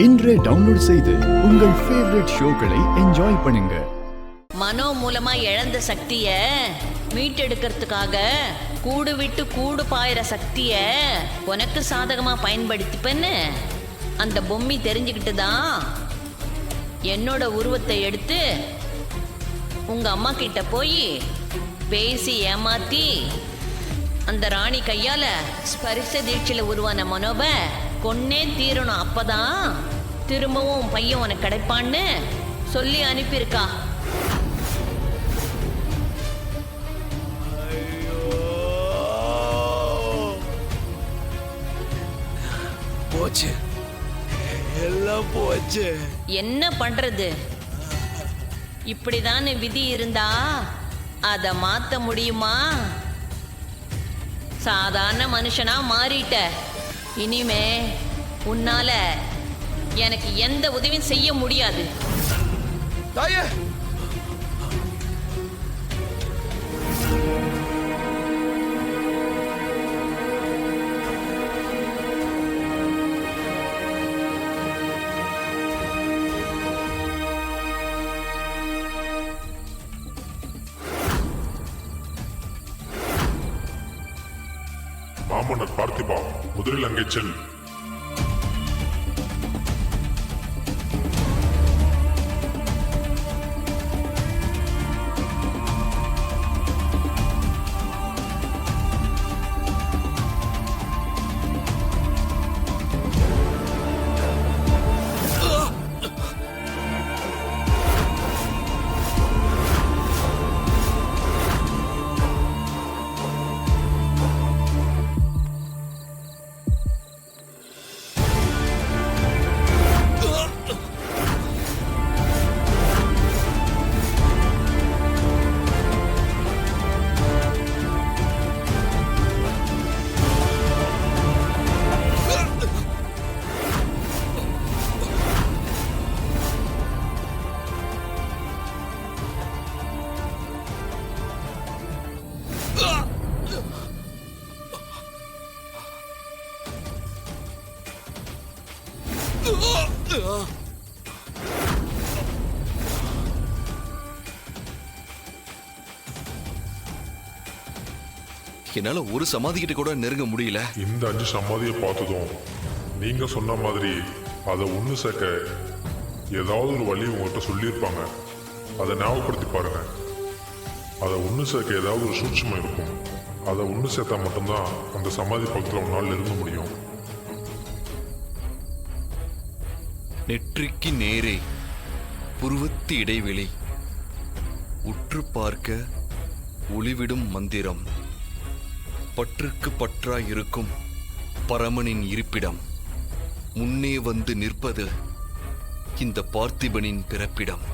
இன்றே டவுன்லோட் செய்து உங்கள் ஃபேவரட் ஷோக்களை என்ஜாய் பண்ணுங்க. மனோ மூலமா இழந்த சக்திய மீட்டெடுக்கிறதுக்காக கூடு விட்டு கூடு பாயிற சக்திய உனக்கு சாதகமா பயன்படுத்திப்பன்னு அந்த பொம்மி தெரிஞ்சுக்கிட்டு தான் என்னோட உருவத்தை எடுத்து உங்க அம்மா கிட்ட போய் பேசி ஏமாத்தி அந்த ராணி கையால ஸ்பரிச தீட்சில உருவான மனோப கொன்னே தீரணும், அப்பதான் திரும்பவும் பையன் உனக்கு கிடைப்பான்னு சொல்லி அனுப்பியிருக்கா. போச்சு, எல்லாம் போச்சு. என்ன பண்றது? இப்படிதான் விதி இருந்தா அத மாத்த முடியுமா? சாதாரண மனுஷனா மாறிட்ட. இனிமே உன்னால எனக்கு எந்த உதவியும் செய்ய முடியாது. தாயே, மாமன்னர் பார்த்திபா, முதலில் அங்கே செல். என்னால ஒரு சமாதி கிட்ட கூட நெருங்க முடியல. இந்த 5 சமாதியை பார்த்ததும் நீங்க சொன்ன மாதிரி அதை ஒண்ணு சேர்க்க ஏதாவது ஒரு வழி உங்கள்கிட்ட சொல்லியிருப்பாங்க. அதை ஞாபகப்படுத்தி பாருங்க. அதை ஒண்ணு சேர்க்க ஏதாவது ஒரு சூட்சமம் இருக்கும். அதை ஒண்ணு சேர்த்தா மட்டும்தான் அந்த சமாதி பக்கத்தில் உன்னால் நெருங்க முடியும். நெற்றிக்கு நேரே புருவத்து இடைவெளி, உற்று பார்க்க ஒளிவிடும் மந்திரம், பற்றுக்கு பற்றாய் இருக்கும் பரமனின் இருப்பிடம், முன்னே வந்து நிற்பது இந்த பார்த்திபனின் பிறப்பிடம்,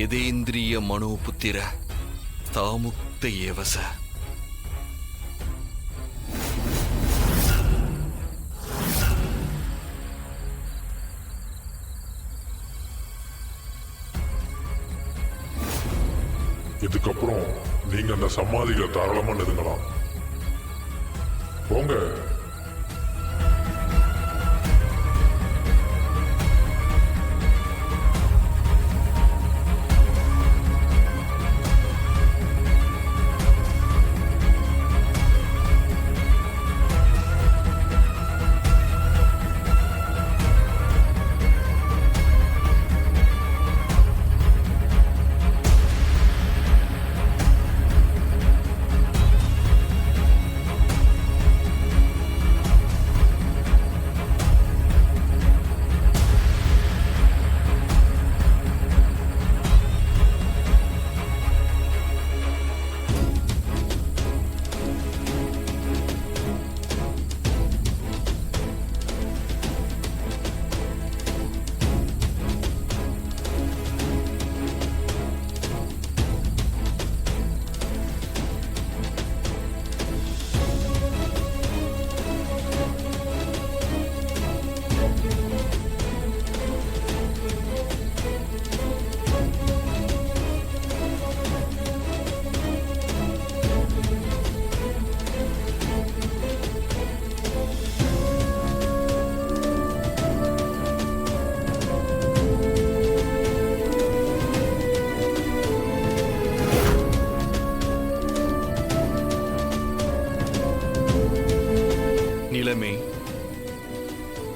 யதேந்திரிய மனோபுத்திர தாமுக்த ஏவச. இதுக்கப்புறம் நீங்க அந்த சமாதிகளை தாராளமா நெருங்கலாம். போங்க.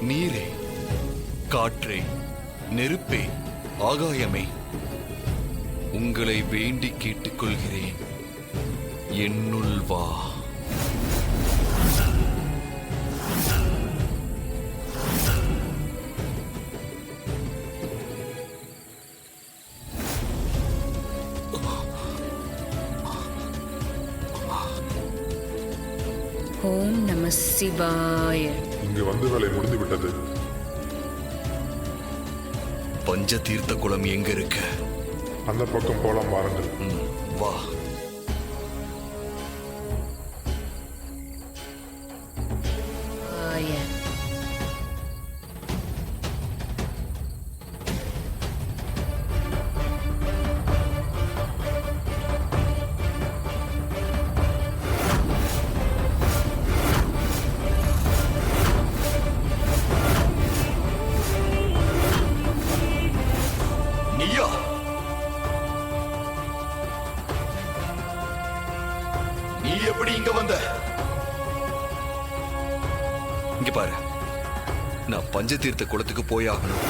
நீரே, காற்றே, நெருப்பே, ஆகாயமே, உங்களை வேண்டி கேட்டுக்கொள்கிறேன், என்னுள் வா. ஓம் நம சிவாய. இங்கு வந்து வேலை முடிந்து விட்டது. பஞ்ச தீர்த்த குளம் எங்க இருக்கு? அந்த பக்கம் போலாம் வாருங்கள். வா. ஆய. நீயா? நீ எப்படி இங்க வந்த? இங்க பாரு, நான் பஞ்சதீர்த்த குளத்துக்கு போயாகணும்.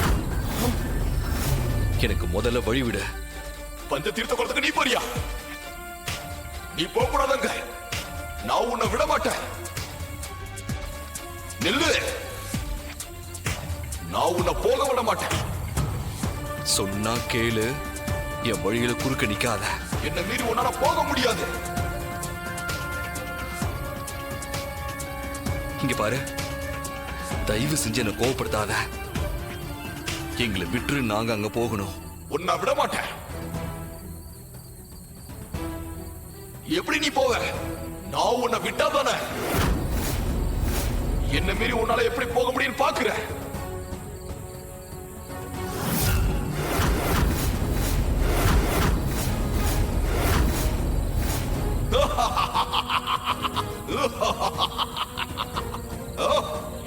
எனக்கு முதல்ல வழி விட. பஞ்சதீர்த்த குளத்துக்கு நீ போறியா? நீ போக கூடாதங்க. நான் உன்னை விட மாட்டேன். நில்லு. நான் உன்னை போக விட மாட்டேன். சொன்னா கேளு. என் வழியில குறுக்க நிக்காத. என்ன மீறி உன்னால போக முடியாது. இங்க பாரு, தயவு செஞ்சு என்ன கோவப்படுத்தாத. எங்களை விட்டு நாங்க அங்க போகணும். உன்னை விட மாட்டேன். எப்படி நீ போவ? நான் உன்னை விட்டா தானே. என்ன மீறி உன்னால எப்படி போக முடியும்னு பாக்குற.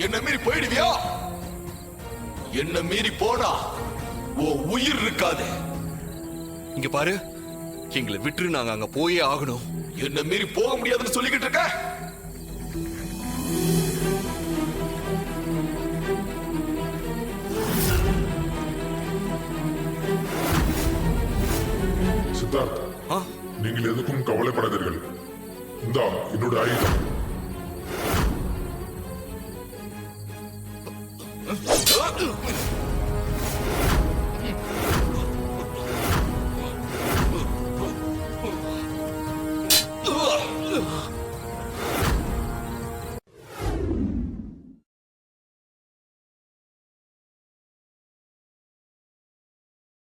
என்ன மீறி போயிடுவியா? என்ன மீறி போனா உன் உயிர் இருக்காது. இங்க பாரு, எங்களை விட்டு நாங்க அங்க போயே ஆகணும். என்ன மீறி போக முடியாதுன்னு சொல்லிக்கிட்டு இருக்க. சித்தார்த், ஆ? நீங்கள் எதுக்கும் கவலைப்படாதீர்கள். இந்தா என்னோட ஆயுதம்.